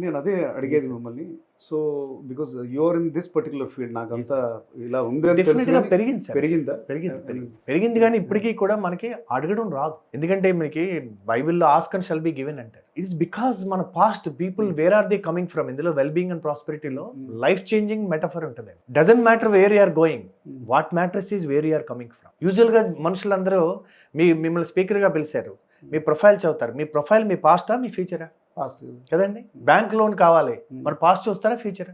నేను అదే అడిగేది మిమ్మల్ని. So, because you are in this particular field. నాకంతా ఇలా ఉంది అని తెలుసు డెఫినెట్గా గానీ పెరిగింది సార్. పెరిగిందా? పెరిగింది కానీ ఇప్పటికీ కూడా మనకి అడగడం రాదు. ఎందుకంటే మనకి బైబిల్లో ask and shall be given అంటారు. ఇట్స్ బికాస్ మన past people where are they coming from. ఇందులో వెల్ బీయింగ్ అండ్ ప్రాస్పెరిటీలో లైఫ్ చేంజింగ్ మెటఫర్ ఉంటుంది. Doesn't matter where you're going, what matters is where you're coming from. యూజువల్గా మనుషులందరూ మిమ్మల్ని స్పీకర్గా పిలిచారు, మీ ప్రొఫైల్ చదువుతారు. మీ ప్రొఫైల్ మీ పాస్టా మీ ఫ్యూచరా? పాస్ట్ కదండి. బ్యాంక్ లోన్ కావాలి, మన పాస్ట్ చూస్తారా ఫ్యూచరా?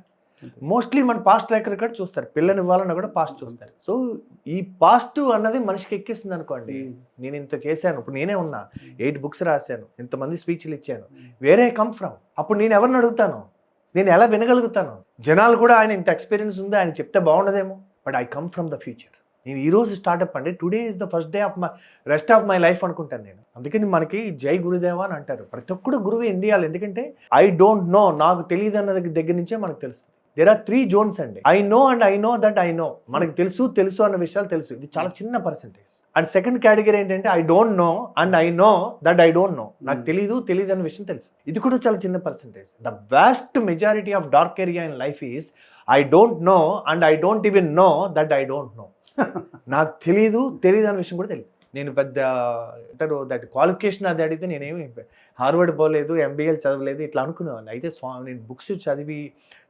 మోస్ట్లీ మన పాస్ట్ ట్రాక్ రికార్డ్ చూస్తారు. పిల్లని ఇవ్వాలన్నా కూడా పాస్ట్ చూస్తారు. సో ఈ పాస్ట్ అన్నది మనిషికి ఎక్కిస్తుంది అనుకోండి. నేను ఇంత చేశాను, ఇప్పుడు నేనే ఉన్నా, 8 బుక్స్ రాశాను, ఇంతమంది స్పీచ్లు ఇచ్చాను, వేరే కమ్ ఫ్రమ్. అప్పుడు నేను ఎవరిని అడుగుతాను? నేను ఎలా వినగలుగుతాను? జనాలు కూడా ఆయన ఇంత ఎక్స్పీరియన్స్ ఉంది, ఆయన చెప్తే బాగుండదేమో. But I come from the future. నేను ఈరోజు స్టార్ట్అప్ అండి, today is the first day of my rest of my life అనుకుంటాను నేను. అందుకని మనకి జై గురుదేవా అని అంటారు. ప్రతి ఒక్కడు గురువు ఎందియాలి. ఎందుకంటే ఐ డోంట్ నో, నాకు తెలియదు అన్న దగ్గర నుంచే మనకు తెలుస్తుంది. దేర్ ఆర్ 3 జోన్స్ అండి. I know and I know that I know. మనకు తెలుసు అన్న విషయాలు తెలుసు. ఇది చాలా చిన్న పర్సెంటేజ్. అండ్ సెకండ్ కేటగిరీ ఏంటంటే I don't know and I know that I don't know. నాకు తెలియదు అన్న విషయం తెలుసు. ఇది కూడా చాలా చిన్న percentage. The vast majority of dark area in life is I don't know and I don't even know that I don't know. నాకు తెలియదు అన్న విషయం కూడా తెలియదు. నేను పెద్ద దట్ క్వాలిఫికేషన్ అది అడిగితే నేనేమి హార్వర్డ్ పోలేదు, ఎంబీఏలు చదవలేదు ఇట్లా అనుకునేవాడిని. అయితే నేను బుక్స్ చదివి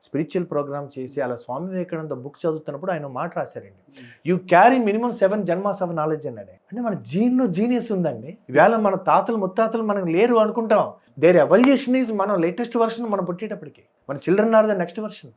స్పిరిచువల్ ప్రోగ్రామ్ చేసి అలా స్వామి వివేకానంద బుక్ చదువుతున్నప్పుడు ఆయన మాట రాశారండి, యూ క్యారీ మినిమం 7 జన్మాస్ ఆఫ్ నాలెడ్జ్ అన్నాడు. అంటే మన జీన్లో జీనియస్ ఉందండి. ఈవేళ మన తాతలు ముత్తాతలు మనకు లేరు అనుకుంటాం. దేర్ ఎవల్యూషన్ ఈజ్ మనం లేటెస్ట్ వర్షన్ మనం పుట్టేటప్పటికి. మన children are the next version.